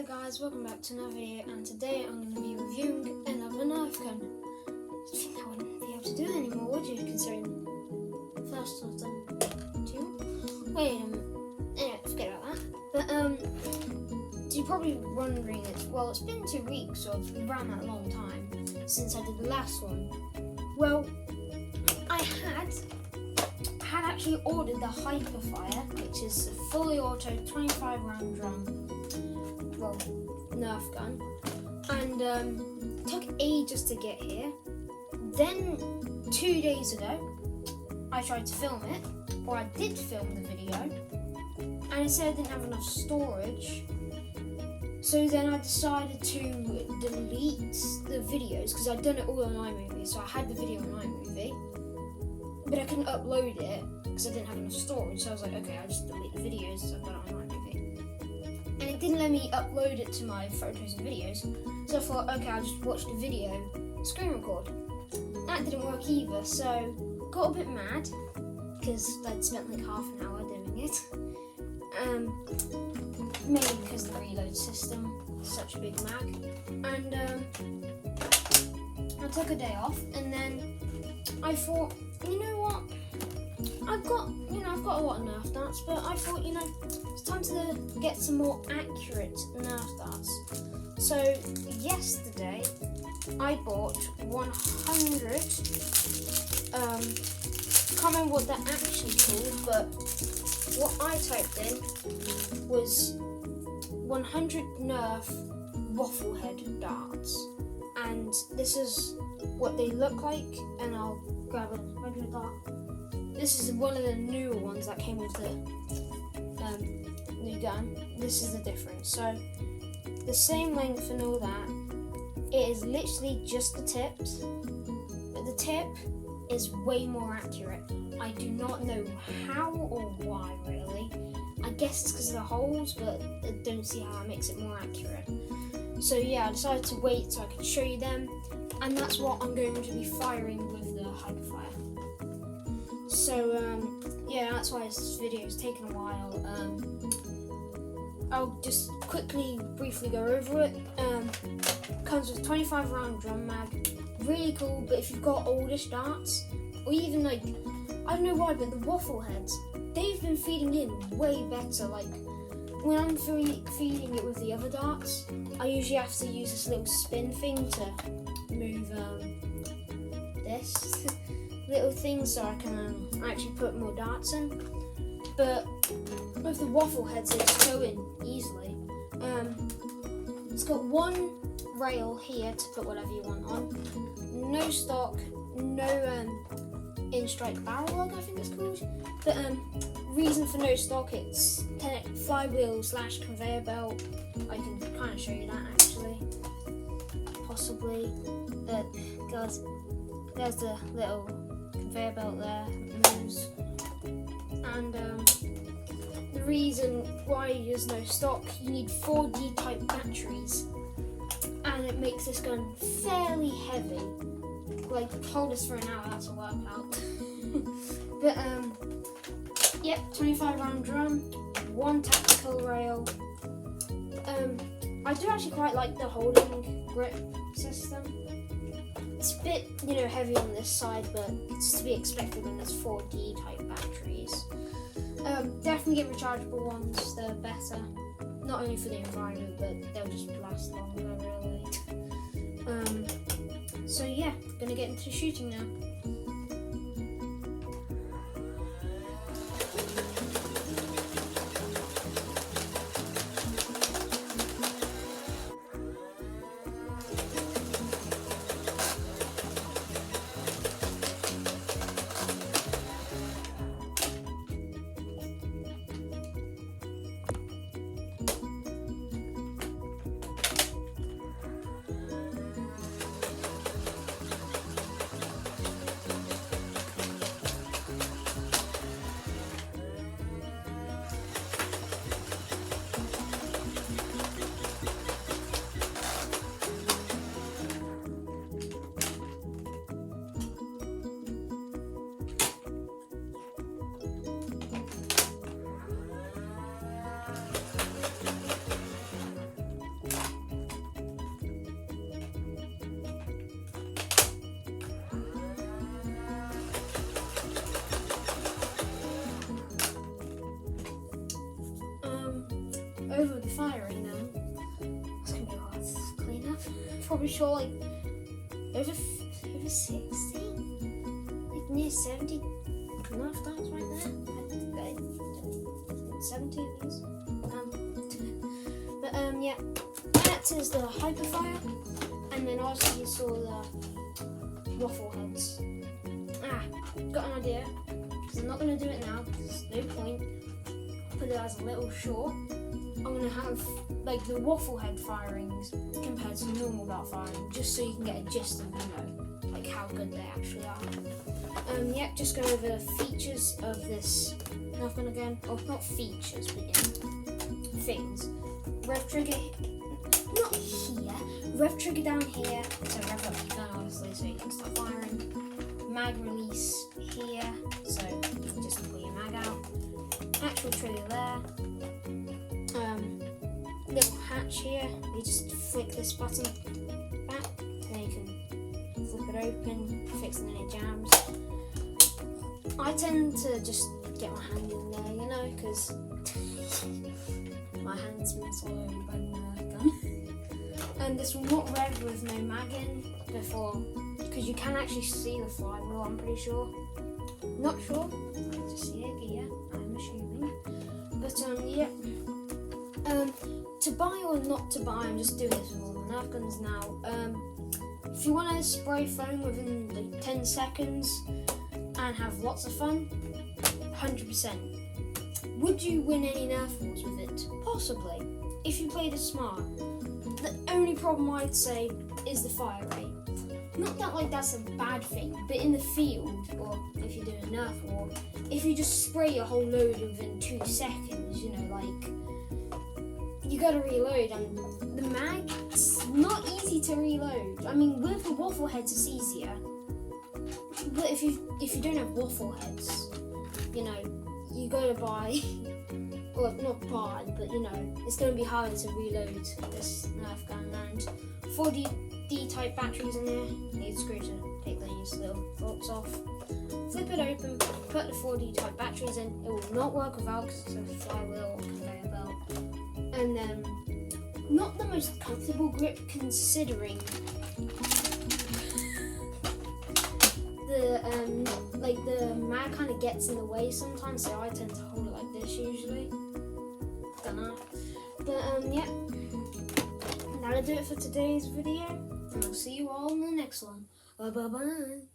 Hello guys, welcome back to another video, and today I'm going to be reviewing another Nerf gun. I think I wouldn't be able to do it anymore, would you, considering first I've done two? Wait a minute, anyway, forget about that. But you're probably wondering, it's been 2 weeks, or around that long time, since I did the last one. Well, I had actually ordered the Hyperfire, which is a fully auto 25 round drum, well, Nerf gun, and took ages to get here. Then 2 days ago I tried to film it, or I did film the video, and it said I didn't have enough storage, so then I decided to delete the videos because I'd done it all on iMovie, so I had the video on iMovie. But I couldn't upload it because I didn't have enough storage, so I was like, okay, I'll just delete the videos so I've got it on iMovie. And it didn't let me upload it to my photos and videos, so I thought, okay, I'll just watch the video, screen record. That didn't work either, so got a bit mad because I'd spent like half an hour doing it. Mainly because the reload system is such a big mag. And I took a day off, and then I thought, you know what? I've got a lot of Nerf darts, but I thought, it's time to get some more accurate Nerf darts. So yesterday I bought 100. Can't remember what that actually called, but what I typed in was 100 Nerf waffle head darts, and this is what they look like. And I'll grab a regular dart. This is one of the newer ones that came with the new gun. This is the difference. So the same length and all that. It is literally just the tips, but the tip is way more accurate. I do not know how or why really. I guess it's because of the holes, but I don't see how that makes it more accurate. So yeah, I decided to wait so I could show you them, and that's what I'm going to be firing with the Hyperfire. So yeah, that's why this video is taking a while. I'll just briefly go over it. Comes with 25 round drum mag, really cool. But if you've got oldish darts, or even like, I don't know why, but the waffle heads, they've been feeding in way better. Like when I'm feeding it with the other darts, I usually have to use this little spin thing to move this little thing so I can actually put more darts in. But with the waffle heads, they just go in easily. It's got one rail here to put whatever you want on. No stock, no in-strike barrel lock, I think it's called. But reason for no stock, it's flywheel / conveyor belt. I can kind of show you that actually, possibly. There's the little conveyor belt there, it moves. And the reason why there's no stock, you need 4D type batteries, and it makes this gun fairly heavy. Like, hold us for an hour, that's a workout. But yep, 25 round drum, one tactical rail. I do actually quite like the holding grip system. It's a bit, heavy on this side, but it's to be expected when there's 4D type batteries. Definitely get rechargeable ones, they're better. Not only for the environment, but they'll just last longer, really. So yeah, gonna get into shooting now. firing now. It's gonna be hard to clean up. Probably sure like over 60, like near 70 Nerf guns right there. 70 of these. Yeah, that is the hyperfire, and then also you saw the waffle heads. Got an idea, because I'm not going to do it now, because there's no point. Put it as a little short. I'm going to have like the waffle head firings compared to normal dart firing, just so you can get a gist of, like how good they actually are. Yeah, just go over the features of this Nerf gun again. Oh, not features, but yeah, things. Rev trigger, not here. Rev trigger down here to rev up your gun, obviously, so you can start firing. Mag release here, so you can just pull your mag out. Actual trigger there. Little hatch here. You just flick this button back, then you can flip it open, fix any jams. I tend to just get my hand in there, because my hand's been swallowed by the Nerf gun. And this will not rev with no mag in before, because you can actually see the flywheel, I'm pretty sure. Not sure, I just see it, but yeah, I'm assuming. But yeah. To buy or not to buy, I'm just doing this with all the Nerf guns now. If you want to spray foam within like 10 seconds and have lots of fun, 100%. Would you win any Nerf wars with it? Possibly, if you played it smart. The only problem I'd say is the fire rate. Not that like that's a bad thing, but in the field, or if you're doing a Nerf war, if you just spray a whole load within 2 seconds, you gotta reload, and the mag, it's not easy to reload. I mean, with the waffle heads it's easier, but if you don't have waffle heads, you gotta buy, or not buy, but it's gonna be harder to reload this Nerf gun. And 4D type batteries in there, you need a screw to take these little bolts off. Flip it open, put the 4D type batteries in. It will not work without, because it's a flywheel conveyor belt. And not the most comfortable grip, considering the mag kind of gets in the way sometimes, so I tend to hold it like this usually. Don't know. But yeah, that'll do it for today's video, and I'll see you all in the next one. Bye bye bye.